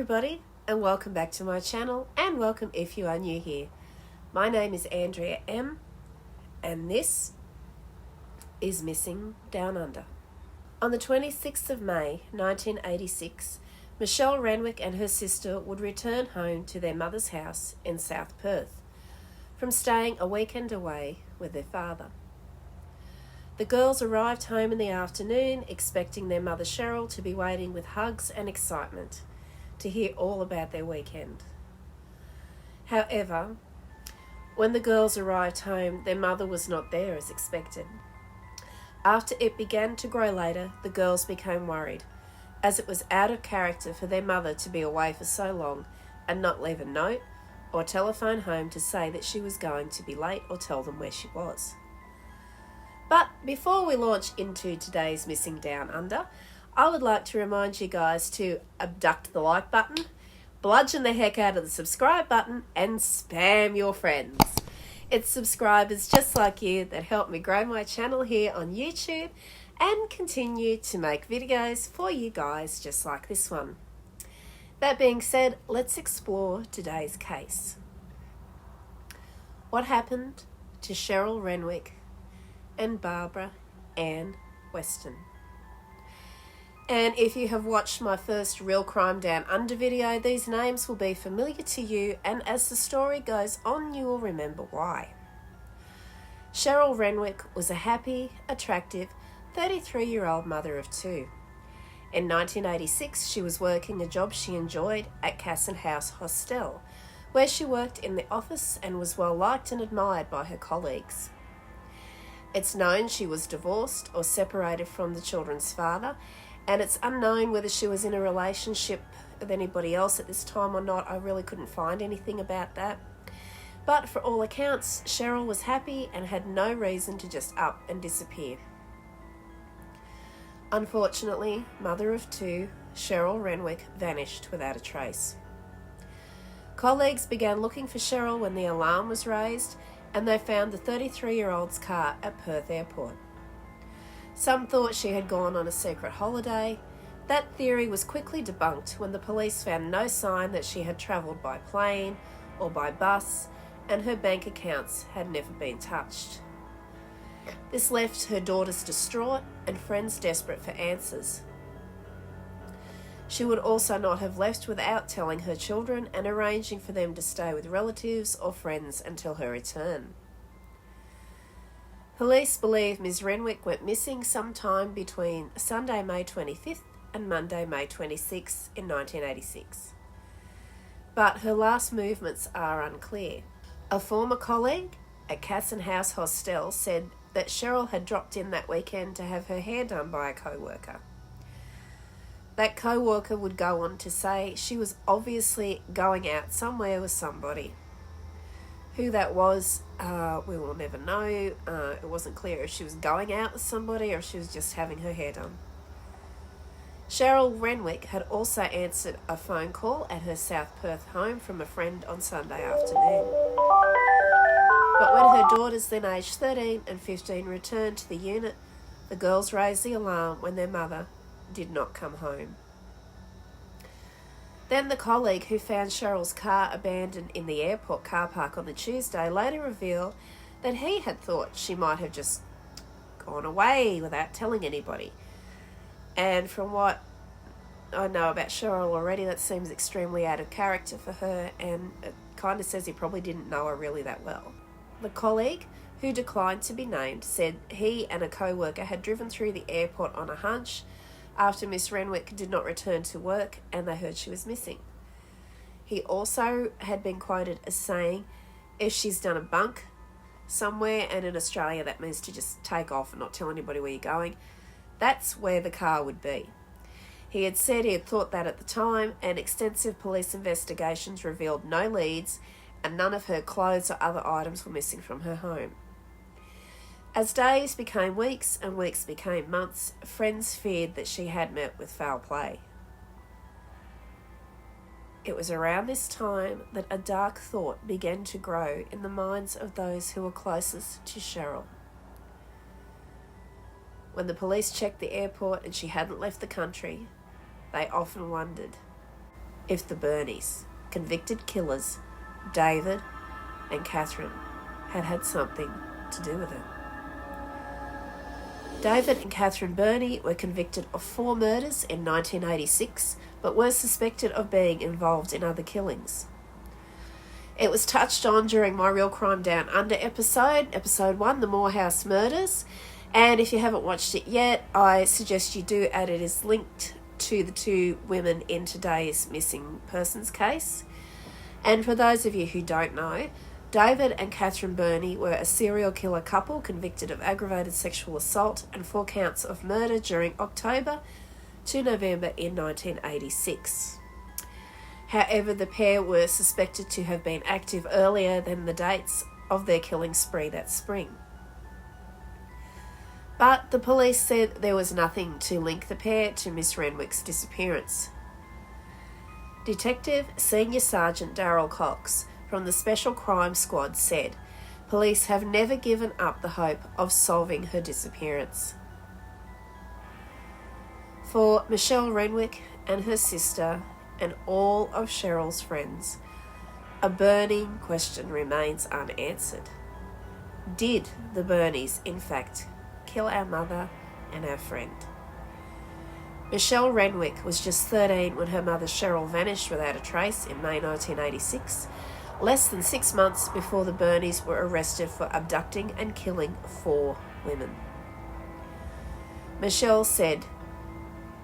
everybody, and welcome back to my channel, and welcome if you are new here. My name is Andrea M, and this is Missing Down Under. On the 26th of May 1986, Michelle Renwick and her sister would return home to their mother's house in South Perth from staying a weekend away with their father. The girls arrived home in the afternoon, expecting their mother Cheryl to be waiting with hugs and excitement to hear all about their weekend. However, when the girls arrived home, their mother was not there as expected. After it began to grow later, the girls became worried, as it was out of character for their mother to be away for so long and not leave a note or telephone home to say that she was going to be late or tell them where she was. But before we launch into today's Missing Down Under, I would like to remind you guys to abduct the like button, bludgeon the heck out of the subscribe button, and spam your friends. It's subscribers just like you that help me grow my channel here on YouTube and continue to make videos for you guys just like this one. That being said, let's explore today's case. What happened to Cheryl Renwick and Barbara Ann Weston? And if you have watched my first Real Crime Down Under video, these names will be familiar to you, and as the story goes on, you will remember why. Cheryl Renwick was a happy, attractive, 33-year-old mother of two. In 1986, she was working a job she enjoyed at Casson House Hostel, where she worked in the office and was well liked and admired by her colleagues. It's known she was divorced or separated from the children's father, and it's unknown whether she was in a relationship with anybody else at this time or not. I really couldn't find anything about that. But for all accounts, Cheryl was happy and had no reason to just up and disappear. Unfortunately, mother of two, Cheryl Renwick vanished without a trace. Colleagues began looking for Cheryl when the alarm was raised, and they found the 33-year-old's car at Perth Airport. Some thought she had gone on a secret holiday. That theory was quickly debunked when the police found no sign that she had travelled by plane or by bus, and her bank accounts had never been touched. This left her daughters distraught and friends desperate for answers. She would also not have left without telling her children and arranging for them to stay with relatives or friends until her return. Police believe Ms. Renwick went missing sometime between Sunday, May 25th and Monday, May 26th in 1986. But her last movements are unclear. A former colleague at Casson House Hostel said that Cheryl had dropped in that weekend to have her hair done by a co-worker. That co-worker would go on to say she was obviously going out somewhere with somebody. Who that was, we will never know. It wasn't clear if she was going out with somebody or if she was just having her hair done. Cheryl Renwick had also answered a phone call at her South Perth home from a friend on Sunday afternoon. But when her daughters, then aged 13 and 15, returned to the unit, the girls raised the alarm when their mother did not come home. Then the colleague who found Cheryl's car abandoned in the airport car park on the Tuesday later revealed that he had thought she might have just gone away without telling anybody. And from what I know about Cheryl already, that seems extremely out of character for her, and it kind of says he probably didn't know her really that well. The colleague, who declined to be named, said he and a co-worker had driven through the airport on a hunch after Miss Renwick did not return to work and they heard she was missing. He also had been quoted as saying, if she's done a bunk somewhere, and in Australia that means to just take off and not tell anybody where you're going, that's where the car would be. He had said he had thought that at the time, and extensive police investigations revealed no leads, and none of her clothes or other items were missing from her home. As days became weeks and weeks became months, friends feared that she had met with foul play. It was around this time that a dark thought began to grow in the minds of those who were closest to Cheryl. When the police checked the airport and she hadn't left the country, they often wondered, if the Bernies, convicted killers, David and Catherine, had something to do with it. David and Catherine Burney were convicted of 4 murders in 1986, but were suspected of being involved in other killings. It was touched on during my Real Crime Down Under episode 1, The Morehouse Murders, and if you haven't watched it yet, I suggest you do, as it is linked to the 2 women in today's missing persons case. And for those of you who don't know, David and Catherine Burney were a serial killer couple convicted of aggravated sexual assault and 4 counts of murder during October to November in 1986. However, the pair were suspected to have been active earlier than the dates of their killing spree that spring. But the police said there was nothing to link the pair to Miss Renwick's disappearance. Detective Senior Sergeant Darryl Cox from the Special Crime Squad said, "Police have never given up the hope of solving her disappearance." For Michelle Renwick and her sister and all of Cheryl's friends, a burning question remains unanswered. Did the Burneys, in fact, kill our mother and our friend? Michelle Renwick was just 13 when her mother Cheryl vanished without a trace in May 1986, less than 6 months before the Burneys were arrested for abducting and killing 4 women. Michelle said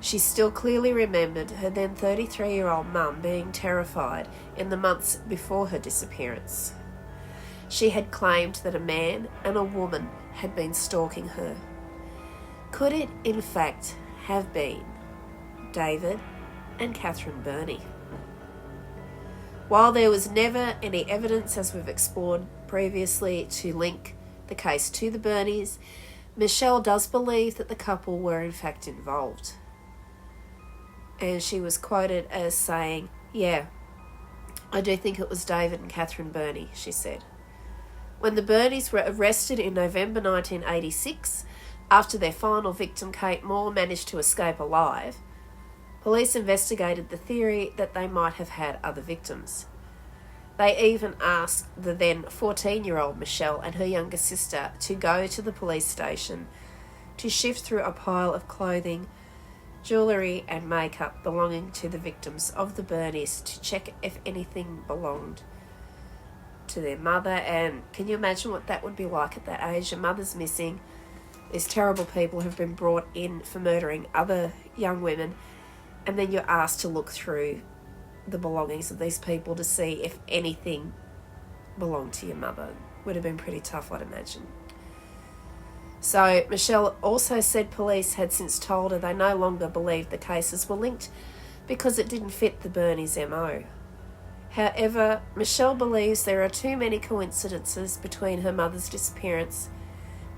she still clearly remembered her then 33-year-old mum being terrified in the months before her disappearance. She had claimed that a man and a woman had been stalking her. Could it, in fact, have been David and Catherine Burney? While there was never any evidence, as we've explored previously, to link the case to the Burneys, Michelle does believe that the couple were in fact involved. And she was quoted as saying, "Yeah, I do think it was David and Catherine Burney," she said. When the Burneys were arrested in November 1986, after their final victim, Kate Moore, managed to escape alive, police investigated the theory that they might have had other victims. They even asked the then 14-year-old Michelle and her younger sister to go to the police station to sift through a pile of clothing, jewellery and makeup belonging to the victims of the Burneys to check if anything belonged to their mother. And can you imagine what that would be like at that age? Your mother's missing. These terrible people have been brought in for murdering other young women, and then you're asked to look through the belongings of these people to see if anything belonged to your mother. Would have been pretty tough, I'd imagine. So Michelle also said police had since told her they no longer believed the cases were linked because it didn't fit the Burneys' MO. However, Michelle believes there are too many coincidences between her mother's disappearance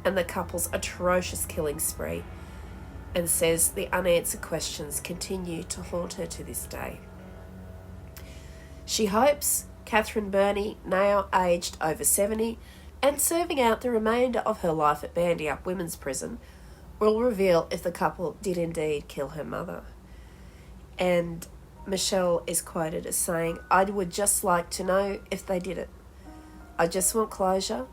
and the couple's atrocious killing spree, and says the unanswered questions continue to haunt her to this day. She hopes Catherine Burney, now aged over 70 and serving out the remainder of her life at Bandy Up Women's Prison, will reveal if the couple did indeed kill her mother. And Michelle is quoted as saying, "I would just like to know if they did it. I just want closure.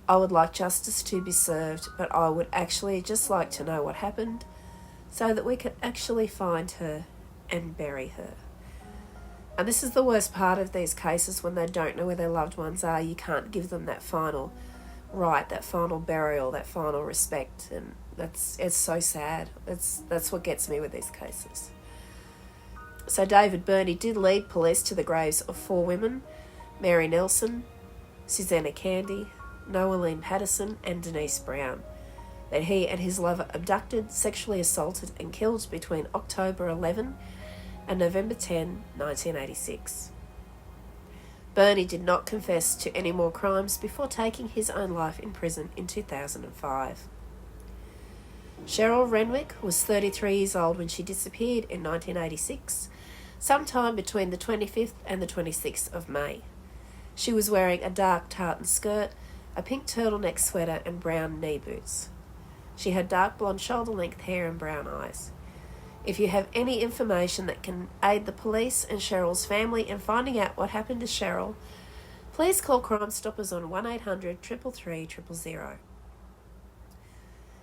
I would like justice to be served, but I would actually just like to know what happened so that we could actually find her and bury her." And this is the worst part of these cases, when they don't know where their loved ones are. You can't give them that final right, that final burial, that final respect, and it's so sad. That's what gets me with these cases. So David Burney did lead police to the graves of 4 women: Mary Nelson, Susanna Candy, Noeline Patterson and Denise Brown, that he and his lover abducted, sexually assaulted and killed between October 11 and November 10, 1986. Burney did not confess to any more crimes before taking his own life in prison in 2005. Cheryl Renwick was 33 years old when she disappeared in 1986, sometime between the 25th and the 26th of May. She was wearing a dark tartan skirt, a pink turtleneck sweater and brown knee boots. She had dark blonde shoulder-length hair and brown eyes. If you have any information that can aid the police and Cheryl's family in finding out what happened to Cheryl, please call Crime Stoppers on 1800 333 000.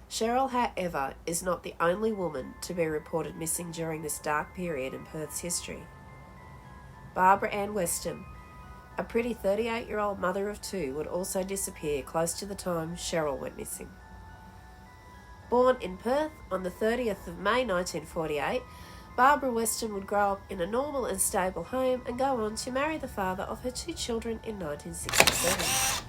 Cheryl, however, is not the only woman to be reported missing during this dark period in Perth's history. Barbara Ann Weston, a pretty 38-year-old mother of two, would also disappear close to the time Cheryl went missing. Born in Perth on the 30th of May 1948, Barbara Weston would grow up in a normal and stable home and go on to marry the father of her two children in 1967,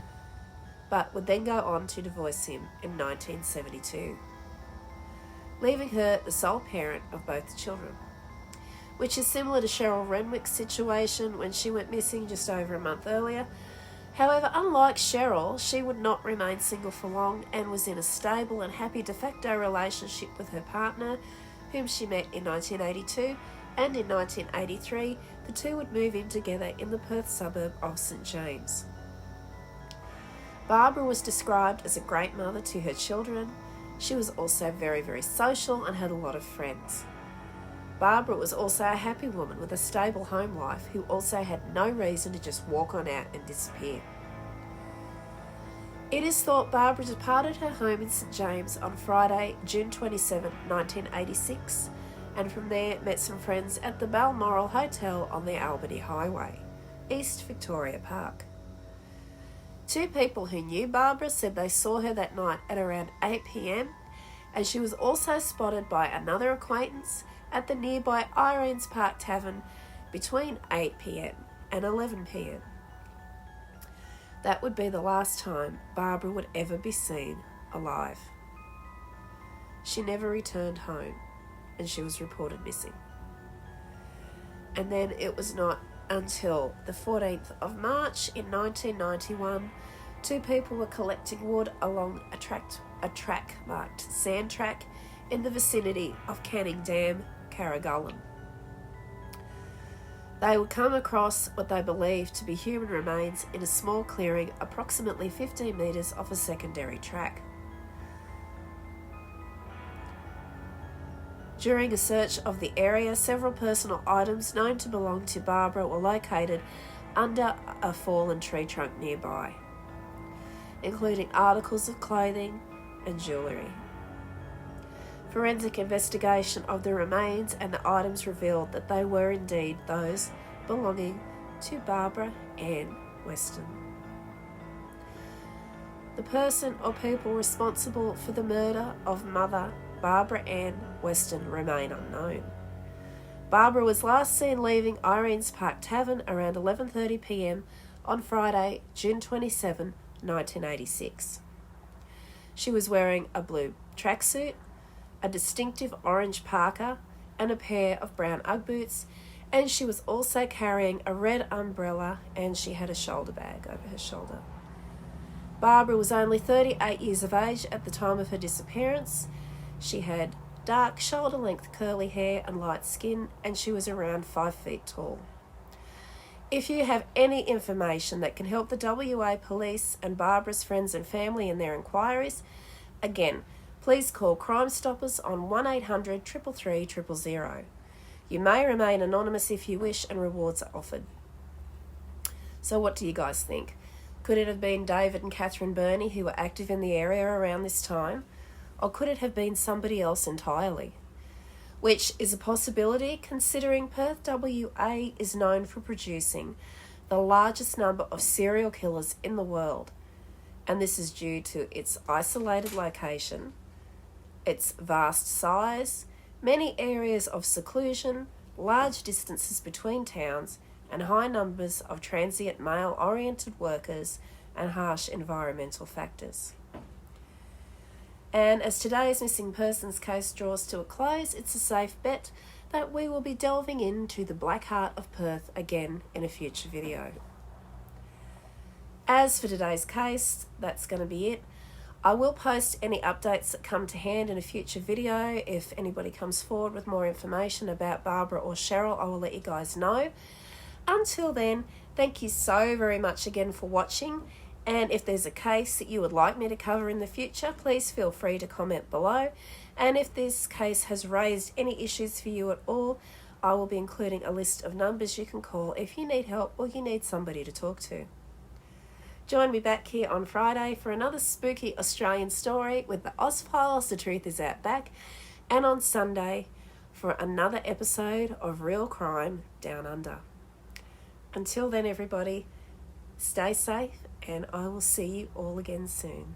but would then go on to divorce him in 1972, leaving her the sole parent of both the children, which is similar to Cheryl Renwick's situation when she went missing just over a month earlier. However, unlike Cheryl, she would not remain single for long and was in a stable and happy de facto relationship with her partner, whom she met in 1982, and in 1983 the two would move in together in the Perth suburb of St James. Barbara was described as a great mother to her children. She was also very, very social and had a lot of friends. Barbara was also a happy woman with a stable home life who also had no reason to just walk on out and disappear. It is thought Barbara departed her home in St James on Friday, June 27, 1986, and from there met some friends at the Balmoral Hotel on the Albany Highway, East Victoria Park. Two people who knew Barbara said they saw her that night at around 8 p.m, and she was also spotted by another acquaintance at the nearby Irene's Park Tavern between 8 p.m. and 11 p.m. That would be the last time Barbara would ever be seen alive. She never returned home, and she was reported missing. And then it was not until the 14th of March in 1991, two people were collecting wood along a track marked sand track in the vicinity of Canning Dam, Carrigullen. They would come across what they believed to be human remains in a small clearing approximately 15 metres off a secondary track. During a search of the area, several personal items known to belong to Barbara were located under a fallen tree trunk nearby, including articles of clothing and jewellery. Forensic investigation of the remains and the items revealed that they were indeed those belonging to Barbara Ann Weston. The person or people responsible for the murder of mother Barbara Ann Weston remain unknown. Barbara was last seen leaving Irene's Park Tavern around 11:30 p.m. on Friday, June 27, 1986. She was wearing a blue tracksuit, a distinctive orange parka, and a pair of brown Ugg boots, and she was also carrying a red umbrella, and she had a shoulder bag over her shoulder. Barbara was only 38 years of age at the time of her disappearance. She had dark shoulder-length curly hair and light skin, and she was around 5 feet tall. If you have any information that can help the WA police and Barbara's friends and family in their inquiries, again, please call Crime Stoppers on 1800 333 000. You may remain anonymous if you wish, and rewards are offered. So what do you guys think? Could it have been David and Catherine Burney who were active in the area around this time? Or could it have been somebody else entirely? Which is a possibility, considering Perth, WA is known for producing the largest number of serial killers in the world. And this is due to its isolated location, its vast size, many areas of seclusion, large distances between towns, and high numbers of transient male-oriented workers and harsh environmental factors. And as today's missing persons case draws to a close, it's a safe bet that we will be delving into the Black Heart of Perth again in a future video. As for today's case, that's going to be it. I will post any updates that come to hand in a future video. If anybody comes forward with more information about Barbara or Cheryl, I will let you guys know. Until then, thank you so very much again for watching. And if there's a case that you would like me to cover in the future, please feel free to comment below. And if this case has raised any issues for you at all, I will be including a list of numbers you can call if you need help or you need somebody to talk to. Join me back here on Friday for another spooky Australian story with the Ozfiles, The Truth Is Out Back, and on Sunday for another episode of Real Crime Down Under. Until then, everybody, stay safe, and I will see you all again soon.